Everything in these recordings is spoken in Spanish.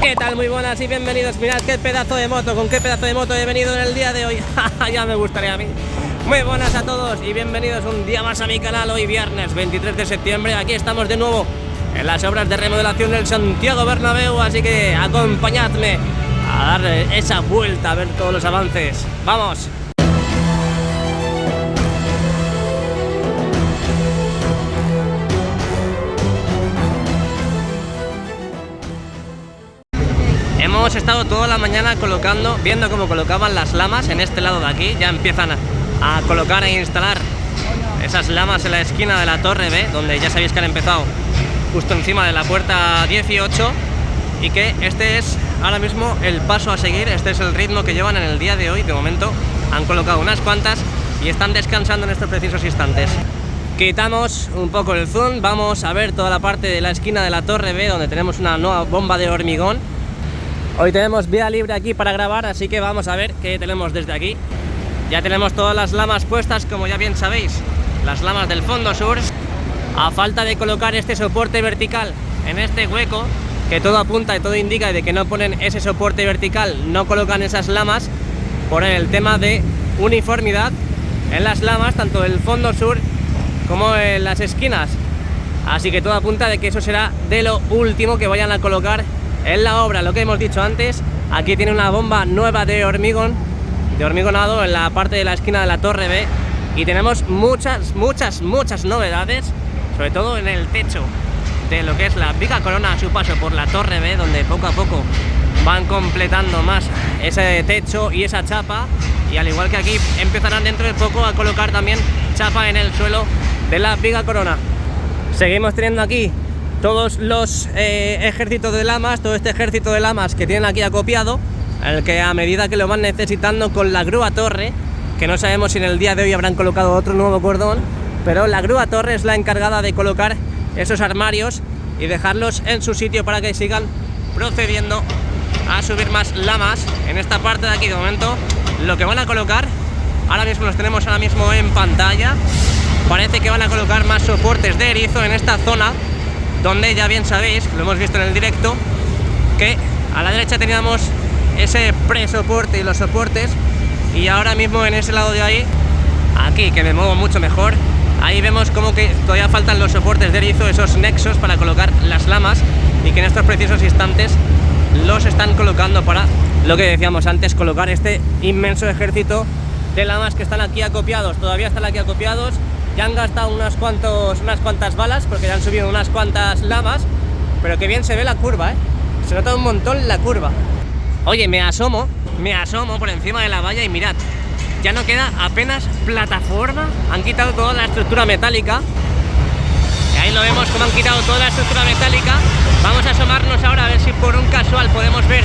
¿Qué tal? Muy buenas y bienvenidos. Mirad qué pedazo de moto, con qué pedazo de moto he venido en el día de hoy. Ya me gustaría a mí. Muy buenas a todos y bienvenidos un día más a mi canal. Hoy viernes 23 de septiembre, aquí estamos de nuevo en las obras de remodelación del Santiago Bernabéu, así que acompañadme a darle esa vuelta, a ver todos los avances. ¡Vamos! Hemos estado toda la mañana viendo cómo colocaban las lamas en este lado de aquí. Ya empiezan a colocar e instalar esas lamas en la esquina de la Torre B, donde ya sabéis que han empezado justo encima de la puerta 18, y que este es ahora mismo el paso a seguir. Este es el ritmo que llevan en el día de hoy. De momento han colocado unas cuantas y están descansando en estos precisos instantes. Quitamos un poco el zoom, vamos a ver toda la parte de la esquina de la Torre B, donde tenemos una nueva bomba de hormigón. Hoy tenemos vía libre aquí para grabar, así que vamos a ver qué tenemos desde aquí. Ya tenemos todas las lamas puestas, como ya bien sabéis, las lamas del fondo sur. A falta de colocar este soporte vertical en este hueco, que todo apunta y todo indica de que no ponen ese soporte vertical, no colocan esas lamas por el tema de uniformidad en las lamas, tanto del fondo sur como en las esquinas. Así que todo apunta de que eso será de lo último que vayan a colocar en la obra. Lo que hemos dicho antes, aquí tiene una bomba nueva de hormigonado en la parte de la esquina de la Torre B, y tenemos muchas novedades, sobre todo en el techo de lo que es la viga corona a su paso por la Torre B, donde poco a poco van completando más ese techo y esa chapa, y al igual que aquí empezarán dentro de poco a colocar también chapa en el suelo de la viga corona. Seguimos teniendo aquí todos los ejércitos de lamas, todo este ejército de lamas que tienen aquí acopiado, el que a medida que lo van necesitando con la grúa torre, que no sabemos si en el día de hoy habrán colocado otro nuevo cordón, pero la grúa torre es la encargada de colocar esos armarios y dejarlos en su sitio para que sigan procediendo a subir más lamas en esta parte de aquí. De momento lo que van a colocar, ahora mismo los tenemos en pantalla, parece que van a colocar más soportes de erizo en esta zona, donde ya bien sabéis, lo hemos visto en el directo, que a la derecha teníamos ese presoporte y los soportes, y ahora mismo en ese lado de ahí, aquí que me muevo mucho mejor, ahí vemos como que todavía faltan los soportes de erizo, esos nexos para colocar las lamas, y que en estos precisos instantes los están colocando para, lo que decíamos antes, colocar este inmenso ejército de lamas que están aquí acopiados. Todavía están aquí acopiados. Ya han gastado unas cuantas balas, porque ya han subido unas cuantas lamas, pero que bien se ve la curva, ¿eh? Se nota un montón la curva. Oye, me asomo por encima de la valla y mirad, ya no queda apenas plataforma. Han quitado toda la estructura metálica. Y ahí lo vemos como han quitado toda la estructura metálica. Vamos a asomarnos ahora a ver si por un casual podemos ver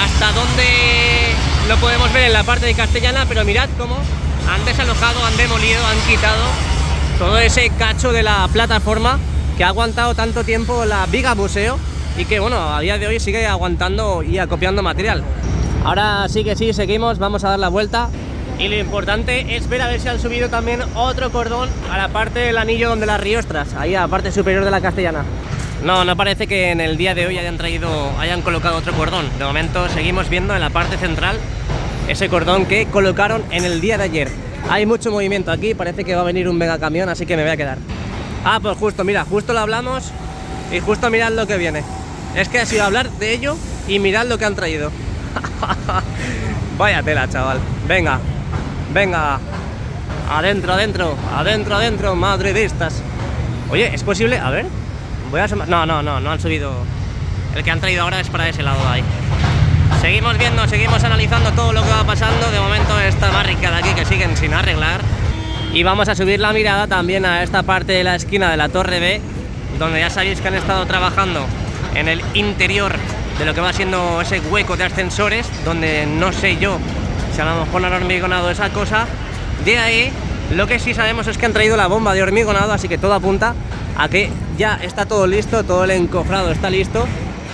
hasta dónde lo podemos ver en la parte de Castellana, pero mirad cómo han desalojado, han demolido, han quitado todo ese cacho de la plataforma que ha aguantado tanto tiempo la viga museo, y que bueno, a día de hoy sigue aguantando y acopiando material. Ahora sí que sí, seguimos, vamos a dar la vuelta, y lo importante es ver a ver si han subido también otro cordón a la parte del anillo donde las riostras, ahí a la parte superior de la Castellana. No parece que en el día de hoy hayan colocado otro cordón. De momento seguimos viendo en la parte central ese cordón que colocaron en el día de ayer. Hay mucho movimiento aquí, parece que va a venir un mega camión, así que me voy a quedar. Ah, pues justo, mira, justo lo hablamos y justo mirad lo que viene. Es que ha sido hablar de ello y mirad lo que han traído. Vaya tela, chaval. Venga, adentro, madridistas. Oye, ¿es posible? A ver, voy a asomar. No han subido. El que han traído ahora es para ese lado de ahí. Seguimos viendo, seguimos analizando todo lo que va pasando. De momento esta barrica de aquí que siguen sin arreglar. Y vamos a subir la mirada también a esta parte de la esquina de la Torre B, donde ya sabéis que han estado trabajando en el interior de lo que va siendo ese hueco de ascensores, donde no sé yo si a lo mejor han hormigonado esa cosa. De ahí, lo que sí sabemos es que han traído la bomba de hormigonado, así que todo apunta a que ya está todo listo, todo el encofrado está listo,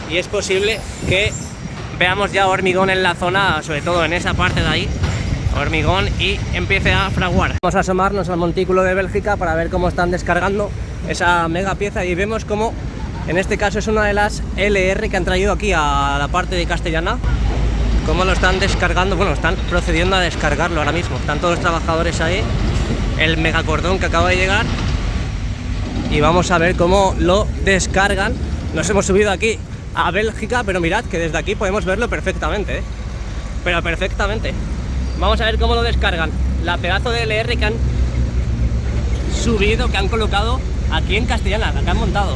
y es posible que veamos ya hormigón en la zona, sobre todo en esa parte de ahí, hormigón, y empiece a fraguar. Vamos a asomarnos al montículo de Bélgica para ver cómo están descargando esa mega pieza, y vemos cómo En este caso es una de las LR que han traído aquí a la parte de Castellana. Cómo lo están descargando, bueno, están procediendo a descargarlo ahora mismo. Están todos los trabajadores ahí, el megacordón que acaba de llegar. Y vamos a ver cómo lo descargan. Nos hemos subido aquí a Bélgica, pero mirad que desde aquí podemos verlo perfectamente, ¿eh? Pero perfectamente. Vamos a ver cómo lo descargan. La pedazo de LR que han subido, que han colocado aquí en Castellana, la que han montado.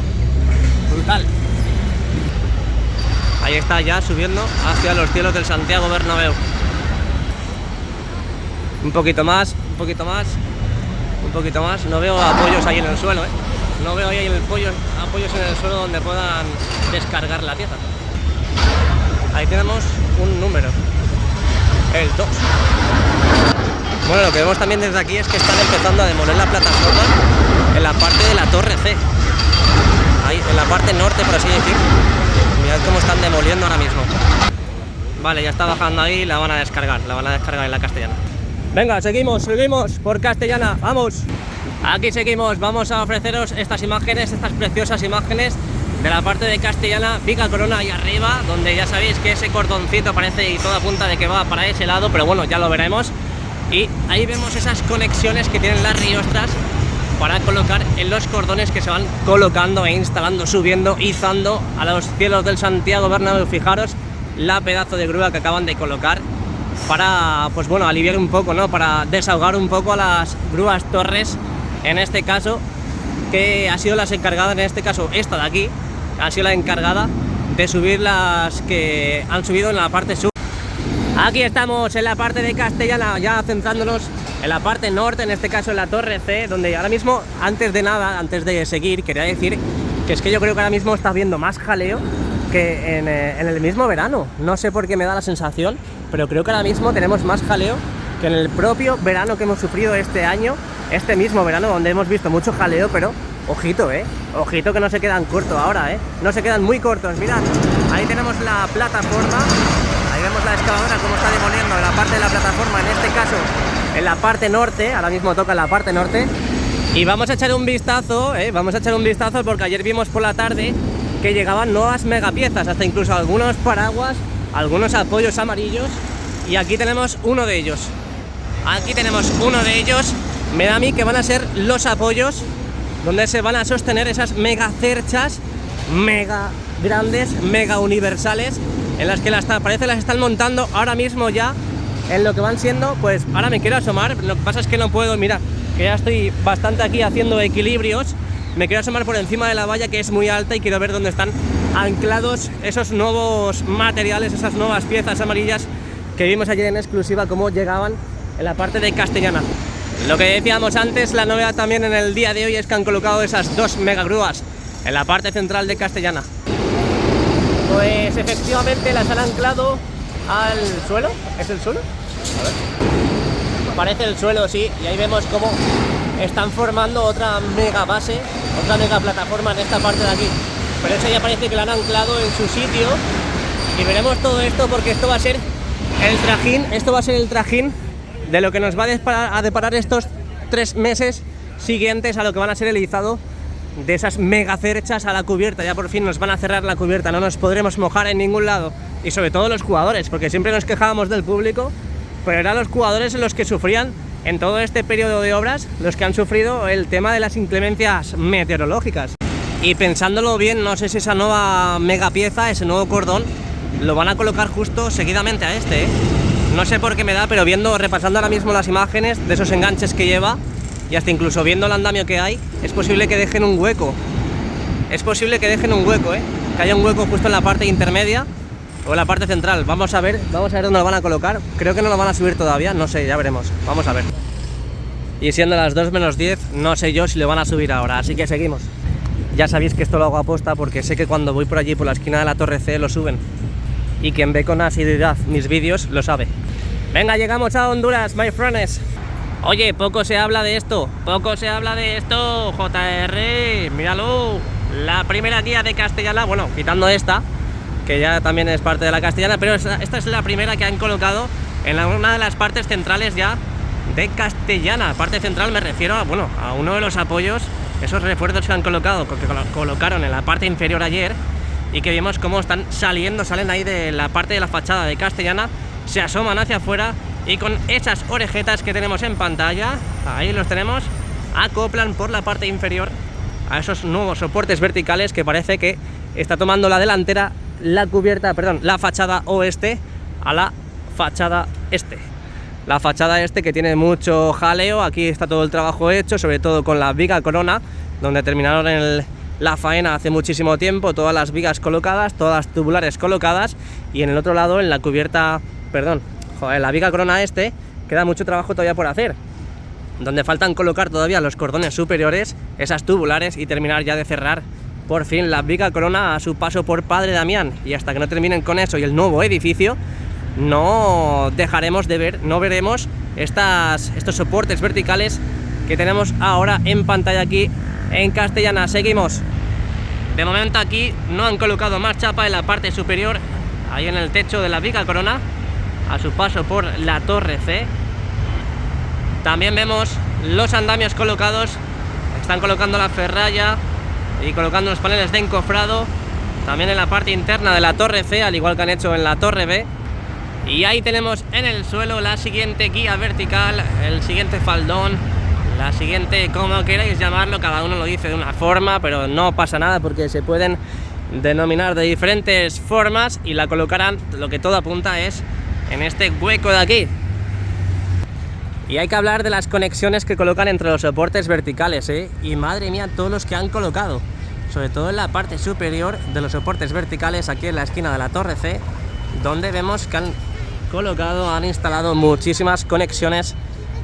Brutal. Ahí está ya subiendo hacia los cielos del Santiago Bernabéu. Un poquito más, un poquito más, un poquito más. No veo apoyos ahí en el suelo, ¿eh? No veo ahí apoyos en el suelo donde puedan descargar la pieza. Ahí tenemos un número, el 2. Bueno, lo que vemos también desde aquí es que están empezando a demoler la plataforma en la parte de la Torre C. Ahí, en la parte norte, por así decir. Mirad cómo están demoliendo ahora mismo. Vale, ya está bajando ahí, la van a descargar en la Castellana. Venga, seguimos por Castellana, vamos. Aquí seguimos, vamos a ofreceros estas imágenes, estas preciosas imágenes de la parte de Castellana, Pica Corona ahí arriba, donde ya sabéis que ese cordoncito parece y toda punta de que va para ese lado, pero bueno, ya lo veremos. Y ahí vemos esas conexiones que tienen las riostras para colocar en los cordones que se van colocando e instalando, subiendo, izando a los cielos del Santiago Bernabéu. Fijaros la pedazo de grúa que acaban de colocar para, pues bueno, aliviar un poco, ¿no? Para desahogar un poco a las grúas Torres, en este caso, que ha sido las encargadas, en este caso esta de aquí, ha sido la encargada de subir las que han subido en la parte sur. Aquí estamos en la parte de Castellana, ya centrándonos en la parte norte, en este caso en la Torre C, donde ahora mismo, antes de nada, antes de seguir, quería decir que es que yo creo que ahora mismo está habiendo más jaleo que en el mismo verano. No sé por qué me da la sensación, pero creo que ahora mismo tenemos más jaleo que en el propio verano que hemos sufrido este año, este mismo verano, donde hemos visto mucho jaleo, pero ojito, ojito que no se quedan cortos ahora, no se quedan muy cortos. Mirad, ahí tenemos la plataforma, ahí vemos la excavadora como está demoliendo la parte de la plataforma, en este caso en la parte norte, ahora mismo toca en la parte norte. Y vamos a echar un vistazo, porque ayer vimos por la tarde que llegaban nuevas megapiezas, hasta incluso algunos paraguas, algunos apoyos amarillos, y aquí tenemos uno de ellos. Me da a mí que van a ser los apoyos donde se van a sostener esas mega cerchas, mega grandes, mega universales, en las que parece las están montando ahora mismo ya en lo que van siendo. Pues ahora me quiero asomar, lo que pasa es que no puedo, mira, que ya estoy bastante aquí haciendo equilibrios. Me quiero asomar por encima de la valla, que es muy alta, y quiero ver dónde están anclados esos nuevos materiales, esas nuevas piezas amarillas que vimos ayer en exclusiva, cómo llegaban en la parte de Castellana. Lo que decíamos antes, la novedad también en el día de hoy es que han colocado esas dos megagrúas en la parte central de Castellana. Pues efectivamente las han anclado al suelo. ¿Es el suelo? A ver. Parece el suelo, sí, y ahí vemos cómo están formando otra mega base, otra mega plataforma en esta parte de aquí. Pero eso ya parece que la han anclado en su sitio, y veremos todo esto porque esto va a ser el trajín, de lo que nos va a deparar estos 3 meses siguientes a lo que van a ser el izado de esas mega cerchas a la cubierta. Ya por fin nos van a cerrar la cubierta, no nos podremos mojar en ningún lado, y sobre todo los jugadores, porque siempre nos quejábamos del público, pero eran los jugadores los que sufrían en todo este periodo de obras, los que han sufrido el tema de las inclemencias meteorológicas. Y pensándolo bien, no sé si esa nueva mega pieza, ese nuevo cordón, lo van a colocar justo seguidamente a este, No sé por qué me da, pero repasando ahora mismo las imágenes de esos enganches que lleva, y hasta incluso viendo el andamio que hay, es posible que dejen un hueco. Que haya un hueco justo en la parte intermedia o en la parte central. Vamos a ver dónde lo van a colocar. Creo que no lo van a subir todavía, no sé, ya veremos. Vamos a ver. Y siendo las 2 menos 10, no sé yo si lo van a subir ahora, así que seguimos. Ya sabéis que esto lo hago a posta porque sé que cuando voy por allí, por la esquina de la Torre C, lo suben. Y quien ve con asiduidad mis vídeos lo sabe. Venga, llegamos a Honduras, my friends. Oye, poco se habla de esto, JR, míralo. La primera guía de Castellana, bueno, quitando esta, que ya también es parte de la Castellana, pero esta es la primera que han colocado en una de las partes centrales ya de Castellana. Parte central me refiero a uno de los apoyos esos refuerzos que han colocado, que colocaron en la parte inferior ayer, y que vimos cómo están salen ahí de la parte de la fachada de Castellana, se asoman hacia afuera y con esas orejetas que tenemos en pantalla, ahí los tenemos, acoplan por la parte inferior a esos nuevos soportes verticales que parece que está tomando la delantera la fachada oeste a la fachada este. La fachada este que tiene mucho jaleo. Aquí está todo el trabajo hecho, sobre todo con la viga corona, donde terminaron la faena hace muchísimo tiempo, todas las vigas colocadas, todas las tubulares colocadas, y en el otro lado, en la cubierta, la viga corona este, queda mucho trabajo todavía por hacer, donde faltan colocar todavía los cordones superiores, esas tubulares, y terminar ya de cerrar por fin la viga corona a su paso por Padre Damián. Y hasta que no terminen con eso y el nuevo edificio, no dejaremos de ver, no veremos estos soportes verticales que tenemos ahora en pantalla aquí en Castellana. Seguimos. De momento aquí no han colocado más chapa en la parte superior, ahí en el techo de la viga corona, a su paso por la torre C. También vemos los andamios colocados, están colocando la ferralla y colocando los paneles de encofrado, también en la parte interna de la torre C, al igual que han hecho en la torre B. Y ahí tenemos en el suelo la siguiente guía vertical, el siguiente faldón, la siguiente, como queráis llamarlo, cada uno lo dice de una forma, pero no pasa nada porque se pueden denominar de diferentes formas, y la colocarán, lo que todo apunta es en este hueco de aquí. Y hay que hablar de las conexiones que colocan entre los soportes verticales, y madre mía, todos los que han colocado, sobre todo en la parte superior de los soportes verticales, aquí en la esquina de la torre C, donde vemos que han instalado muchísimas conexiones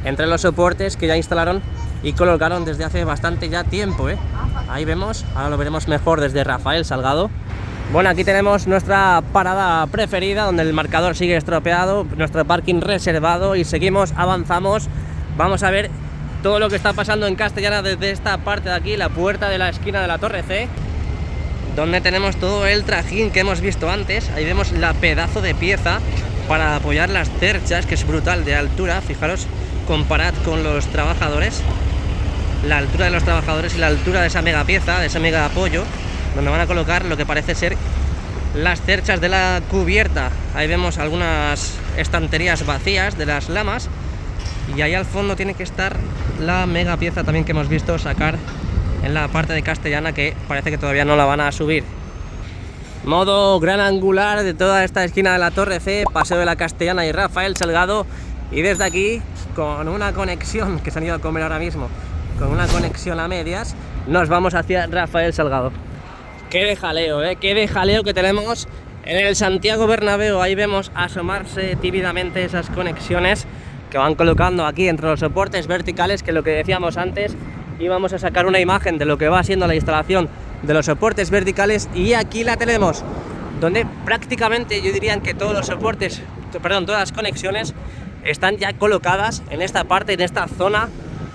entre los soportes que ya instalaron y colocaron desde hace bastante ya tiempo, Ahí vemos, ahora lo veremos mejor desde Rafael Salgado. Bueno, aquí tenemos nuestra parada preferida, donde el marcador sigue estropeado, nuestro parking reservado, y seguimos, avanzamos. Vamos a ver todo lo que está pasando en Castellana desde esta parte de aquí, la puerta de la esquina de la torre C, donde tenemos todo el trajín que hemos visto antes. Ahí vemos la pedazo de pieza para apoyar las cerchas, que es brutal de altura. Fijaros, comparad con los trabajadores, la altura de los trabajadores y la altura de esa mega pieza, de ese mega apoyo, donde van a colocar lo que parece ser las cerchas de la cubierta. Ahí vemos algunas estanterías vacías de las lamas, y ahí al fondo tiene que estar la mega pieza también que hemos visto sacar en la parte de Castellana, que parece que todavía no la van a subir. Modo gran angular de toda esta esquina de la torre C, Paseo de la Castellana y Rafael Salgado, y desde aquí, con una conexión que se han ido a comer ahora mismo, con una conexión a medias, nos vamos hacia Rafael Salgado. Qué de jaleo, qué de jaleo que tenemos en el Santiago Bernabéu. Ahí vemos asomarse tímidamente esas conexiones que van colocando aquí entre los soportes verticales, que lo que decíamos antes, íbamos a sacar una imagen de lo que va siendo la instalación de los soportes verticales, y aquí la tenemos, donde prácticamente yo diría que todos los soportes, todas las conexiones están ya colocadas en esta parte, en esta zona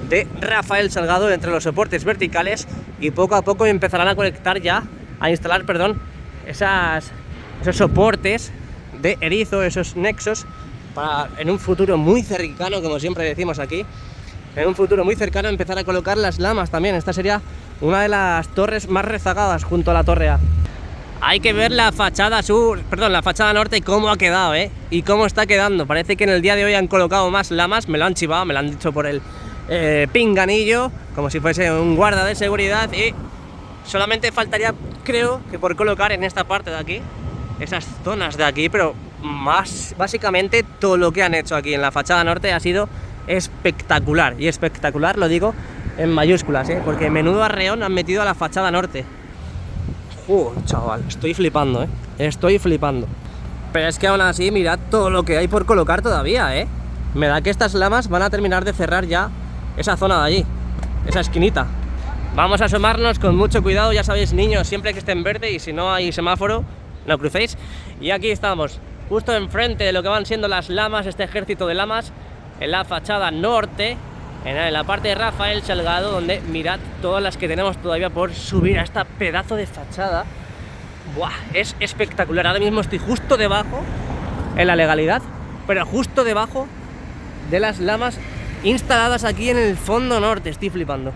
de Rafael Salgado, entre los soportes verticales, y poco a poco empezarán a conectar ya, a instalar, esos soportes de erizo, esos nexos, para en un futuro muy cercano, como siempre decimos aquí, en un futuro muy cercano empezar a colocar las lamas también. Esta sería una de las torres más rezagadas junto a la torre A. Hay que ver la fachada la fachada norte, cómo ha quedado, y cómo está quedando. Parece que en el día de hoy han colocado más lamas, me lo han chivado, me lo han dicho por el pinganillo, como si fuese un guarda de seguridad, y solamente faltaría, creo, que por colocar en esta parte de aquí, esas zonas de aquí, pero básicamente todo lo que han hecho aquí en la fachada norte ha sido espectacular, y espectacular lo digo en mayúsculas, porque menudo arreón han metido a la fachada norte. Chaval, estoy flipando, estoy flipando. Pero es que aún así, mirad todo lo que hay por colocar todavía, Me da que estas lamas van a terminar de cerrar ya esa zona de allí, esa esquinita. Vamos a asomarnos con mucho cuidado, ya sabéis, niños, siempre que esté en verde, y si no hay semáforo, no crucéis. Y aquí estamos, justo enfrente de lo que van siendo las lamas, este ejército de lamas, en la fachada norte, en la parte de Rafael Salgado, donde mirad todas las que tenemos todavía por subir a esta pedazo de fachada. ¡Buah! Es espectacular. Ahora mismo estoy justo debajo, en la legalidad, pero justo debajo de las lamas instaladas aquí en el fondo norte. Estoy flipando.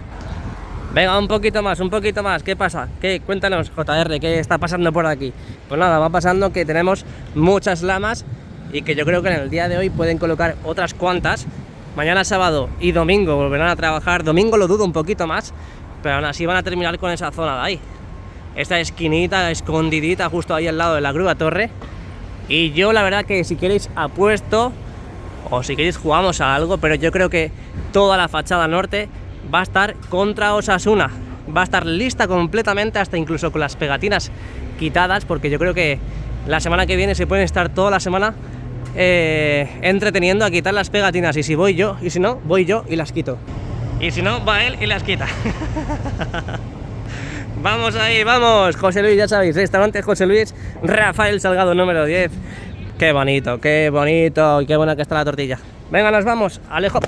Venga, un poquito más, un poquito más. ¿Qué pasa? ¿Qué? Cuéntanos, JR, ¿qué está pasando por aquí? Pues nada, va pasando que tenemos muchas lamas y que yo creo que en el día de hoy pueden colocar otras cuantas. Mañana sábado y domingo volverán a trabajar. Domingo lo dudo un poquito más, pero aún así van a terminar con esa zona de ahí. Esta esquinita escondidita justo ahí al lado de la grúa torre. Y yo la verdad que si queréis apuesto, o si queréis jugamos a algo, pero yo creo que toda la fachada norte va a estar contra Osasuna. Va a estar lista completamente, hasta incluso con las pegatinas quitadas, porque yo creo que la semana que viene se pueden estar toda la semana entreteniendo a quitar las pegatinas. Y si voy yo, y si no, voy yo y las quito. Y si no, va él y las quita. Vamos ahí, vamos. José Luis, ya sabéis, restaurante José Luis, Rafael Salgado número 10. Qué bonito, y qué buena que está la tortilla. Venga, nos vamos, Alejo.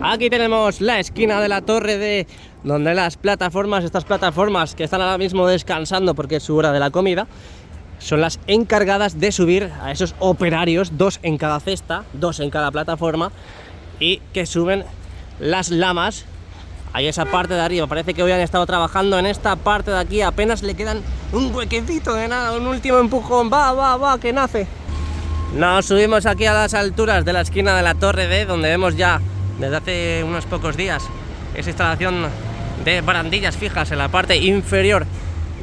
Aquí tenemos la esquina de la torre de donde las plataformas, estas plataformas que están ahora mismo descansando porque es su hora de la comida, son las encargadas de subir a esos operarios, 2 en cada cesta, 2 en cada plataforma, y que suben las lamas. Ahí esa parte de arriba, parece que hoy han estado trabajando en esta parte de aquí, apenas le quedan un huequecito de nada, un último empujón, va, que nace. Nos subimos aquí a las alturas de la esquina de la torre D, donde vemos ya desde hace unos pocos días esa instalación de barandillas fijas en la parte inferior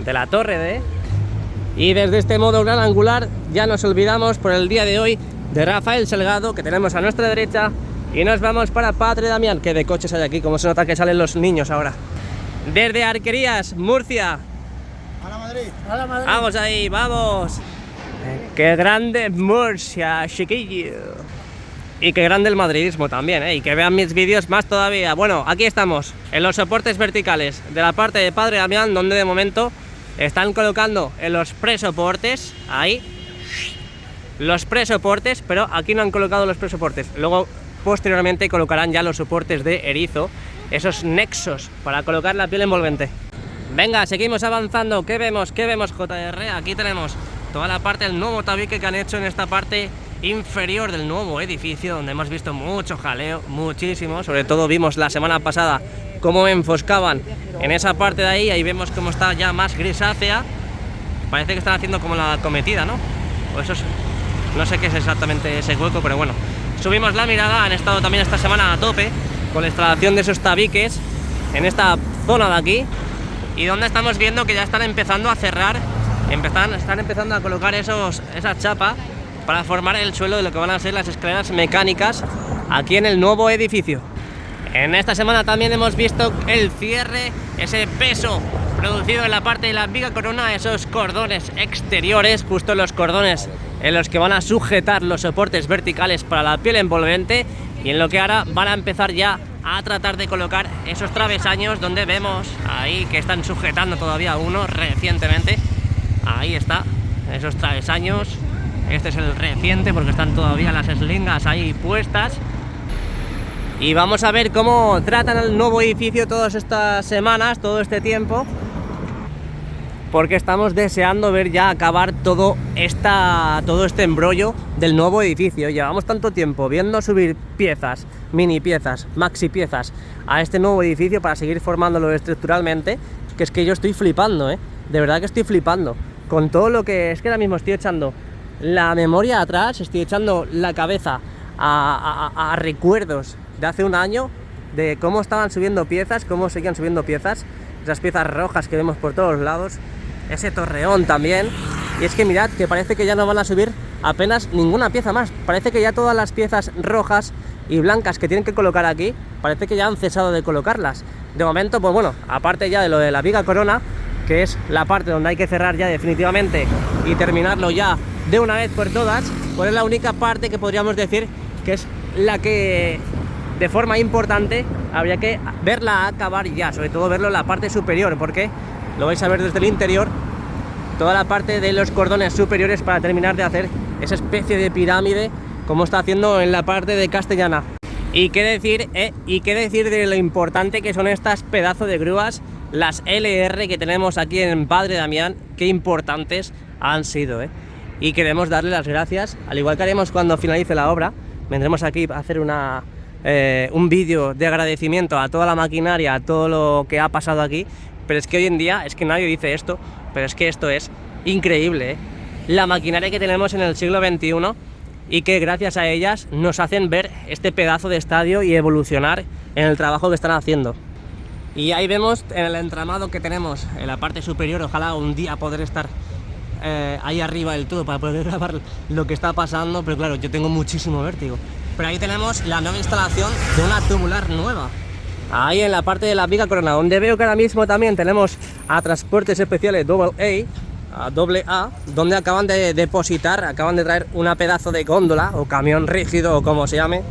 de la torre D. Y desde este modo gran angular ya nos olvidamos por el día de hoy de Rafael Salgado, que tenemos a nuestra derecha, y nos vamos para Padre Damián, que de coches hay aquí, como se nota que salen los niños ahora. Desde Arquerías, Murcia. ¡Hala Madrid! ¡Hala Madrid! Vamos ahí, vamos. ¡Qué grande Murcia, chiquillo! Y qué grande el madridismo también, y que vean mis vídeos más todavía. Bueno, aquí estamos, en los soportes verticales de la parte de Padre Damián, donde de momento están colocando en los presoportes, ahí, los presoportes, pero aquí no han colocado los presoportes. Luego, posteriormente, colocarán ya los soportes de erizo, esos nexos, para colocar la piel envolvente. Venga, seguimos avanzando. ¿Qué vemos, JR? Aquí tenemos toda la parte del nuevo tabique que han hecho en esta parte inferior del nuevo edificio, donde hemos visto mucho jaleo, muchísimo. Sobre todo vimos la semana pasada cómo enfoscaban en esa parte de ahí vemos cómo está ya más grisácea. Parece que están haciendo como la cometida, ¿no? O eso es, no sé qué es exactamente ese hueco, pero bueno. Subimos la mirada, han estado también esta semana a tope con la instalación de esos tabiques en esta zona de aquí, y donde estamos viendo que ya están empezando a cerrar, están empezando a colocar esa chapa para formar el suelo de lo que van a ser las escaleras mecánicas aquí en el nuevo edificio. En esta semana también hemos visto el cierre, ese peso producido en la parte de la viga corona, esos cordones exteriores, justo los cordones en los que van a sujetar los soportes verticales para la piel envolvente, y en lo que ahora van a empezar ya a tratar de colocar esos travesaños, donde vemos ahí que están sujetando todavía uno recientemente. Ahí está, esos travesaños. Este es el reciente porque están todavía las eslingas ahí puestas. Y vamos a ver cómo tratan el nuevo edificio todas estas semanas, todo este tiempo, porque estamos deseando ver ya acabar todo este embrollo del nuevo edificio. Llevamos tanto tiempo viendo subir piezas, mini piezas, maxi piezas a este nuevo edificio para seguir formándolo estructuralmente, que es que yo estoy flipando, de verdad que estoy flipando con todo lo que es, que ahora mismo estoy echando la memoria atrás, estoy echando la cabeza a recuerdos de hace un año, de cómo estaban subiendo piezas, cómo seguían subiendo piezas, esas piezas rojas que vemos por todos lados, ese torreón también. Y es que mirad que parece que ya no van a subir apenas ninguna pieza más, parece que ya todas las piezas rojas y blancas que tienen que colocar aquí, parece que ya han cesado de colocarlas. De momento, pues bueno, aparte ya de lo de la viga corona, que es la parte donde hay que cerrar ya definitivamente y terminarlo ya de una vez por todas, pues es la única parte que podríamos decir que es la que de forma importante habría que verla acabar ya, sobre todo verlo en la parte superior, porque lo vais a ver desde el interior, toda la parte de los cordones superiores para terminar de hacer esa especie de pirámide como está haciendo en la parte de Castellana. Y qué decir de lo importante que son estas pedazos de grúas, las LR que tenemos aquí en Padre Damián, qué importantes han sido, Y queremos darle las gracias, al igual que haremos cuando finalice la obra. Vendremos aquí a hacer una un vídeo de agradecimiento a toda la maquinaria, a todo lo que ha pasado aquí, pero es que hoy en día, es que nadie dice esto, pero es que esto es increíble, ¿eh? La maquinaria que tenemos en el siglo XXI y que gracias a ellas nos hacen ver este pedazo de estadio y evolucionar en el trabajo que están haciendo. Y ahí vemos en el entramado que tenemos en la parte superior, ojalá un día poder estar ahí arriba del todo para poder grabar lo que está pasando, pero claro, yo tengo muchísimo vértigo. Pero ahí tenemos la nueva instalación de una tubular nueva, ahí en la parte de la viga corona, donde veo que ahora mismo también tenemos a Transportes Especiales AA, donde acaban de depositar, acaban de traer una pedazo de góndola o camión rígido o como se llame,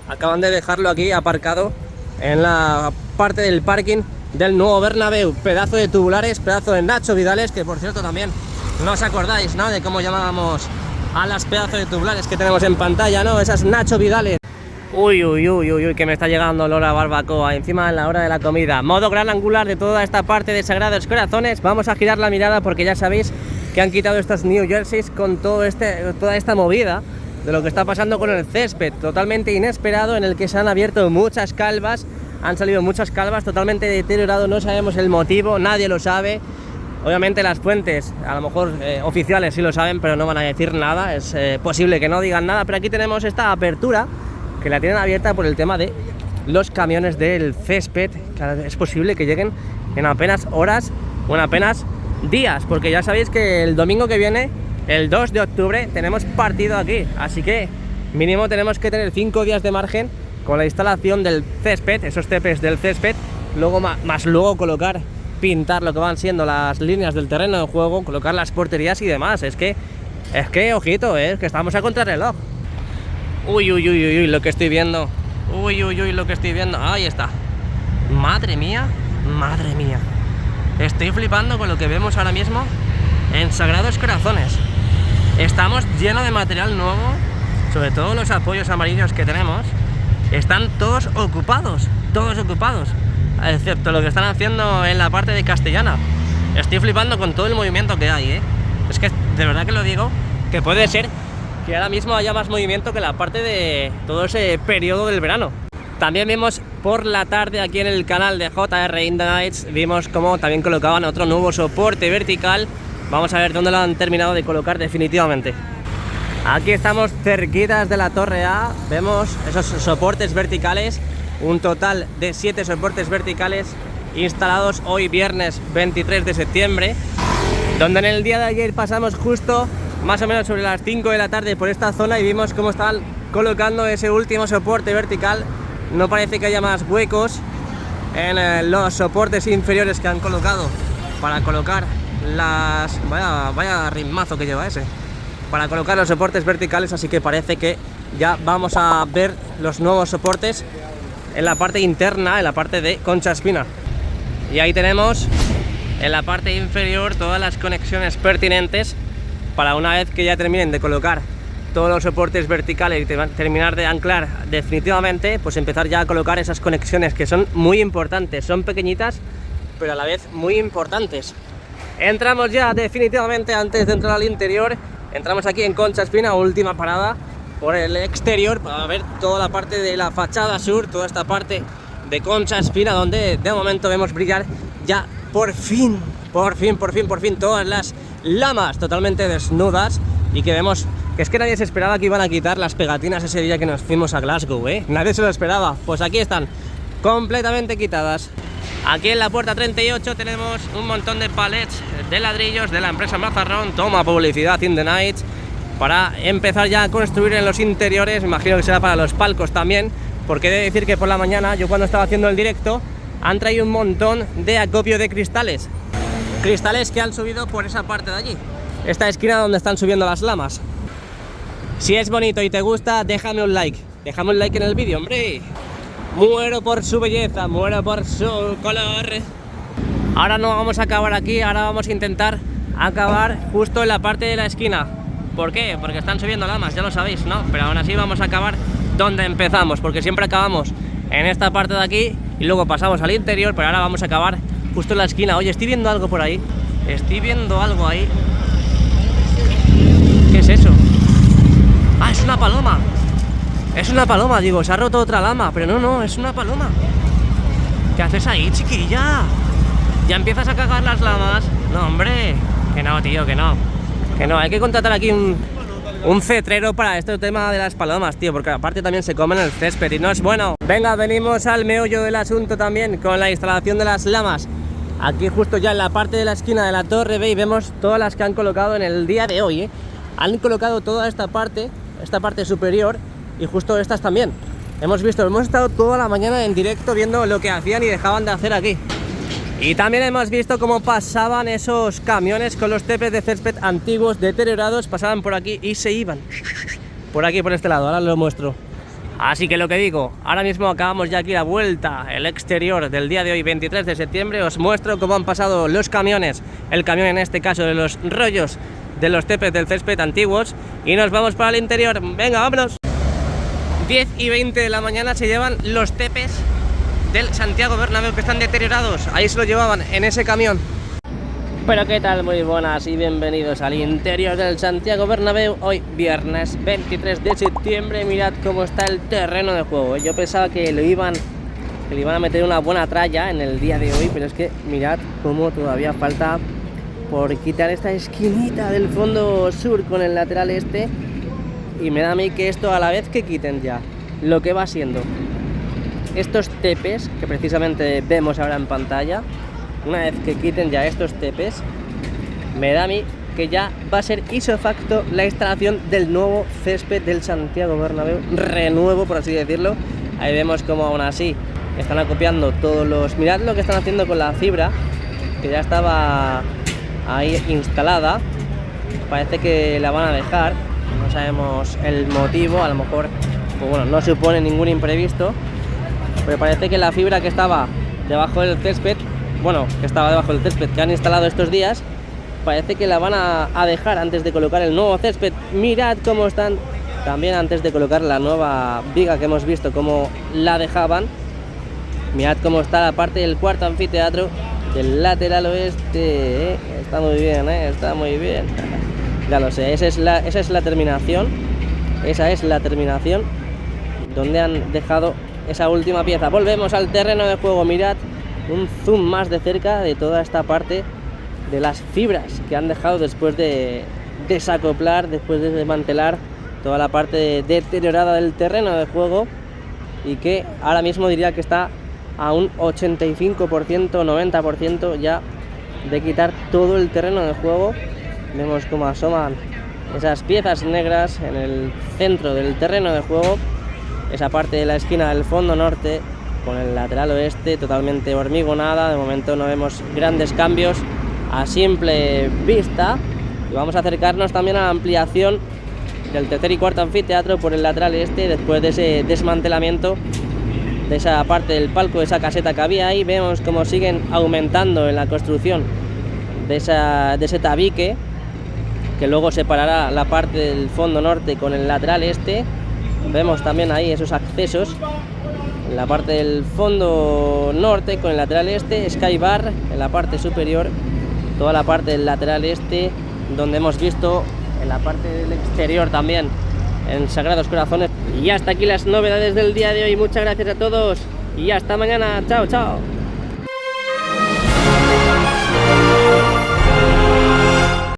acaban de dejarlo aquí aparcado en la parte del parking del nuevo Bernabéu. Pedazo de tubulares, pedazo de Nacho Vidales, que por cierto también no os acordáis, ¿no?, de cómo llamábamos a las pedazos de tubulares que tenemos en pantalla, ¿no? Esas Nacho Vidales. Uy, que me está llegando olor a barbacoa encima en la hora de la comida. Modo gran angular de toda esta parte de Sagrados Corazones. Vamos a girar la mirada porque ya sabéis que han quitado estos New Jerseys con toda esta movida de lo que está pasando con el césped, totalmente inesperado, en el que se han abierto muchas calvas, han salido muchas calvas, totalmente deteriorado, no sabemos el motivo, nadie lo sabe. Obviamente las fuentes, a lo mejor oficiales sí lo saben, pero no van a decir nada, es posible que no digan nada, pero aquí tenemos esta apertura que la tienen abierta por el tema de los camiones del césped, que es posible que lleguen en apenas horas o en apenas días, porque ya sabéis que el domingo que viene, el 2 de octubre, tenemos partido aquí, así que mínimo tenemos que tener 5 días de margen con la instalación del césped, esos tepes del césped, luego más luego pintar lo que van siendo las líneas del terreno de juego, colocar las porterías y demás. Es que ojito, es que estamos a contrarreloj. Uy, lo que estoy viendo. Lo que estoy viendo. Ahí está. Madre mía. Estoy flipando con lo que vemos ahora mismo en Sagrados Corazones. Estamos llenos de material nuevo, sobre todo los apoyos amarillos que tenemos. Están todos ocupados, excepto lo que están haciendo en la parte de Castellana. Estoy flipando con todo el movimiento que hay, ¿eh? Es que de verdad que lo digo, que puede ser que ahora mismo haya más movimiento que la parte de todo ese periodo del verano. También vimos por la tarde aquí en el canal de JR in the Nights, vimos cómo también colocaban otro nuevo soporte vertical. Vamos a ver dónde lo han terminado de colocar definitivamente. Aquí estamos cerquitas de la torre A, vemos esos soportes verticales, un total de 7 soportes verticales instalados hoy viernes 23 de septiembre, donde en el día de ayer pasamos justo más o menos sobre las 5 de la tarde por esta zona y vimos cómo estaban colocando ese último soporte vertical. No parece que haya más huecos en los soportes inferiores que han colocado para colocar las... Vaya ritmazo que lleva ese. Para colocar los soportes verticales, así que parece que ya vamos a ver los nuevos soportes en la parte interna, en la parte de concha espina. Y ahí tenemos en la parte inferior todas las conexiones pertinentes para una vez que ya terminen de colocar todos los soportes verticales y terminar de anclar definitivamente, pues empezar ya a colocar esas conexiones que son muy importantes, son pequeñitas pero a la vez muy importantes. Entramos ya definitivamente, antes de entrar al interior, entramos aquí en Concha Espina, última parada por el exterior para ver toda la parte de la fachada sur, toda esta parte de Concha Espina, donde de momento vemos brillar ya por fin todas las lamas totalmente desnudas, y que vemos que es que nadie se esperaba que iban a quitar las pegatinas ese día que nos fuimos a Glasgow, ¿eh? Nadie se lo esperaba. Pues aquí están, completamente quitadas. Aquí en la puerta 38 tenemos un montón de palets de ladrillos de la empresa Mazarrón. Toma publicidad in the night, para empezar ya a construir en los interiores. Me imagino que será para los palcos también, porque he de decir que por la mañana, yo cuando estaba haciendo el directo, han traído un montón de acopio de cristales. Cristales que han subido por esa parte de allí, esta esquina donde están subiendo las lamas. Si es bonito y te gusta, déjame un like. Déjame un like en el vídeo, hombre. Muero por su belleza, muero por su color. Ahora no vamos a acabar aquí, ahora vamos a intentar acabar justo en la parte de la esquina. ¿Por qué? Porque están subiendo lamas, ya lo sabéis, ¿no? Pero aún así vamos a acabar donde empezamos, porque siempre acabamos en esta parte de aquí y luego pasamos al interior, pero ahora vamos a acabar justo en la esquina. Oye, estoy viendo algo por ahí. Estoy viendo algo ahí. ¿Qué es eso? ¡Ah, es una paloma! Es una paloma, digo, se ha roto otra lama, pero no, es una paloma. ¿Qué haces ahí, chiquilla? ¿Ya empiezas a cagar las lamas? No, hombre, que no, tío, que no. Que no, hay que contratar aquí un cetrero para este tema de las palomas, tío, porque aparte también se comen el césped y no es bueno. Venga, venimos al meollo del asunto también con la instalación de las lamas. Aquí justo ya en la parte de la esquina de la torre B y vemos todas las que han colocado en el día de hoy, ¿eh? Han colocado toda esta parte superior y justo estas también. Hemos estado toda la mañana en directo viendo lo que hacían y dejaban de hacer aquí. Y también hemos visto cómo pasaban esos camiones con los tepes de césped antiguos, deteriorados, pasaban por aquí y se iban. Por aquí, por este lado, ahora lo muestro. Así que lo que digo, ahora mismo acabamos ya aquí la vuelta, el exterior del día de hoy, 23 de septiembre. Os muestro cómo han pasado los camiones, el camión en este caso de los rollos de los tepes del césped antiguos, y nos vamos para el interior. Venga, vámonos. 10 y 20 de la mañana se llevan los tepes del Santiago Bernabéu que están deteriorados. Ahí se lo llevaban en ese camión. Pero qué tal, muy buenas y bienvenidos al interior del Santiago Bernabéu. Hoy viernes 23 de septiembre. Mirad cómo está el terreno de juego. Yo pensaba que le iban a meter una buena tralla en el día de hoy, pero es que mirad cómo todavía falta por quitar esta esquinita del fondo sur con el lateral este. Y me da a mí que esto, a la vez que quiten ya lo que va siendo estos tepes que precisamente vemos ahora en pantalla, una vez que quiten ya estos tepes, me da a mí que ya va a ser ipso facto la instalación del nuevo césped del Santiago Bernabéu, renuevo por así decirlo. Ahí vemos como aún así están acopiando todos los... Mirad lo que están haciendo con la fibra, que ya estaba ahí instalada. Parece que la van a dejar, no sabemos el motivo, a lo mejor, pues bueno, no supone ningún imprevisto, pero parece que la fibra que estaba debajo del césped, que han instalado estos días, parece que la van a dejar antes de colocar el nuevo césped. Mirad cómo están, también antes de colocar la nueva viga que hemos visto, cómo la dejaban. Mirad cómo está la parte del cuarto anfiteatro del lateral oeste, ¿eh? Está muy bien, está muy bien. Ya lo sé, esa es la terminación. Esa es la terminación donde han dejado esa última pieza. Volvemos al terreno de juego. Mirad un zoom más de cerca de toda esta parte de las fibras que han dejado después de desacoplar, después de desmantelar toda la parte deteriorada del terreno de juego, y que ahora mismo diría que está a un 85%, 90% ya de quitar todo el terreno de juego. Vemos cómo asoman esas piezas negras en el centro del terreno de juego, esa parte de la esquina del fondo norte con el lateral oeste totalmente hormigonada. De momento no vemos grandes cambios a simple vista, y vamos a acercarnos también a la ampliación del tercer y cuarto anfiteatro por el lateral este, después de ese desmantelamiento de esa parte del palco, de esa caseta que había ahí. Vemos cómo siguen aumentando en la construcción de ese tabique que luego separará la parte del fondo norte con el lateral este. Vemos también ahí esos accesos en la parte del fondo norte con el lateral este, Skybar en la parte superior, toda la parte del lateral este, donde hemos visto en la parte del exterior también en Sagrados Corazones. Y hasta aquí las novedades del día de hoy. Muchas gracias a todos y hasta mañana. Chao, chao.